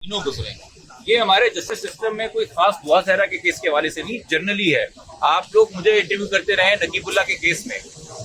तीनों गुजरे। ये हमारे जस्टिस सिस्टम में कोई खास दुआ सहरा के केस के हवाले से नहीं, जनरली है। आप लोग मुझे इंटरव्यू करते रहे नकीबुल्ला के केस में,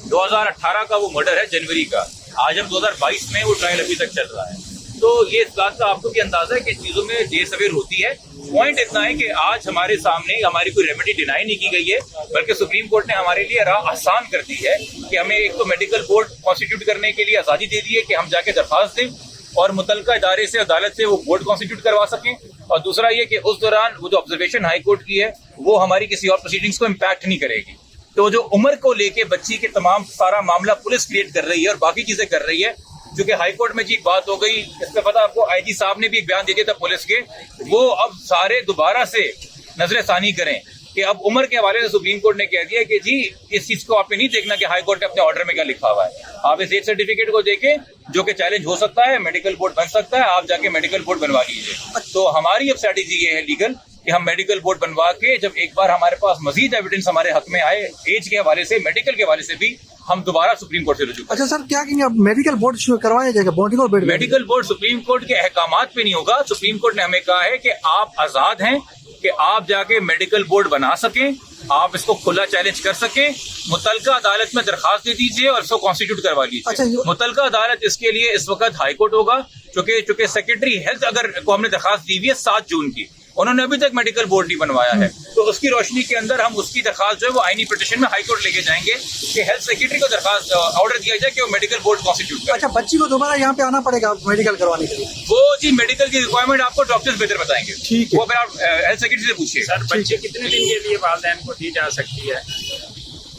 2018 का वो मर्डर है, जनवरी का। आज हम 2022 में, वो ट्रायल अभी तक चल रहा है। तो ये इस बात का आपको भी अंदाजा है कि चीजों में देर सवेर होती है। पॉइंट इतना है कि आज हमारे सामने हमारी कोई रेमेडी डिनाई नहीं की गई है, बल्कि सुप्रीम कोर्ट ने हमारे लिए राह आसान कर दी है कि हमें एक तो मेडिकल बोर्ड कॉन्स्टिट्यूट करने के लिए आज़ादी दे दी है कि हम जाके दरख्वास्त दें और मुतलका इदारे से, अदालत से वो बोर्ड कॉन्स्टिट्यूट करवा सकें। और दूसरा ये कि उस दौरान वो जो ऑब्जर्वेशन हाई कोर्ट की है वो हमारी किसी और प्रोसीडिंग्स को इम्पैक्ट नहीं करेगी। तो जो उम्र को लेके बच्ची के तमाम सारा मामला पुलिस क्रिएट कर रही है और बाकी चीजें कर रही है, जो कि हाई कोर्ट में जी एक बात हो गई, इसका पता आपको आईजी साहब ने भी एक बयान दे दिया था पुलिस के, वो अब सारे दोबारा से नजर सानी करें कि अब उम्र के हवाले से सुप्रीम कोर्ट ने कह दिया कि जी इस चीज को आपने नहीं देखना कि हाई कोर्ट ने अपने ऑर्डर में क्या लिखा हुआ है। आप इस एज सर्टिफिकेट को देखें जो कि चैलेंज हो सकता है, मेडिकल बोर्ड बन सकता है, आप जाके मेडिकल बोर्ड बनवा लीजिए। तो हमारी अब स्ट्रैटेजी ये है लीगल कि हम मेडिकल बोर्ड बनवा के, जब एक बार हमारे पास मजीद एविडेंस हमारे हक में आए एज के हवाले से, मेडिकल के हवाले से भी, हम दोबारा सुप्रीम कोर्ट से रुजू। अच्छा सर, क्या कहेंगे अब मेडिकल बोर्ड करवाया जाएगा? मेडिकल बोर्ड सुप्रीम कोर्ट के अहकामात पे नहीं होगा। सुप्रीम कोर्ट ने हमें कहा है कि आप आजाद हैं कि आप जाके मेडिकल बोर्ड बना सकें, आप इसको खुला चैलेंज कर सकें, मुतलका अदालत में दरखास्त दे दीजिए और इसको कॉन्स्टिट्यूट करवा लीजिए। अच्छा, मुतलका अदालत इसके लिए इस वक्त हाई कोर्ट होगा, चूंकि सेक्रेटरी हेल्थ अगर को हमने दरखास्त दी हुई है 7 जून की, उन्होंने अभी तक मेडिकल बोर्ड नहीं बनवाया है, तो उसकी रोशनी के अंदर हम उसकी दरखास्त जो है वो आईनी पिटीशन में हाई कोर्ट लेके जाएंगे कि हेल्थ सेक्रेटरी को दरखास्त ऑर्डर दिया जाए कि वो मेडिकल बोर्ड कॉन्स्टिट्यूट करे। अच्छा, बच्ची को दोबारा यहाँ पे आना पड़ेगा मेडिकल करवाने के लिए? वो जी मेडिकल की रिक्वायरमेंट आपको डॉक्टर्स बेहतर बताएंगे। ठीक है। वो अगर आप हेल्थ सेक्रेटरी से पूछिए। सर, बच्चे कितने दिन के लिए वालिदैन को दी जा सकती है?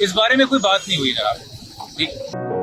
इस बारे में कोई बात नहीं हुई जनाब। ठीक।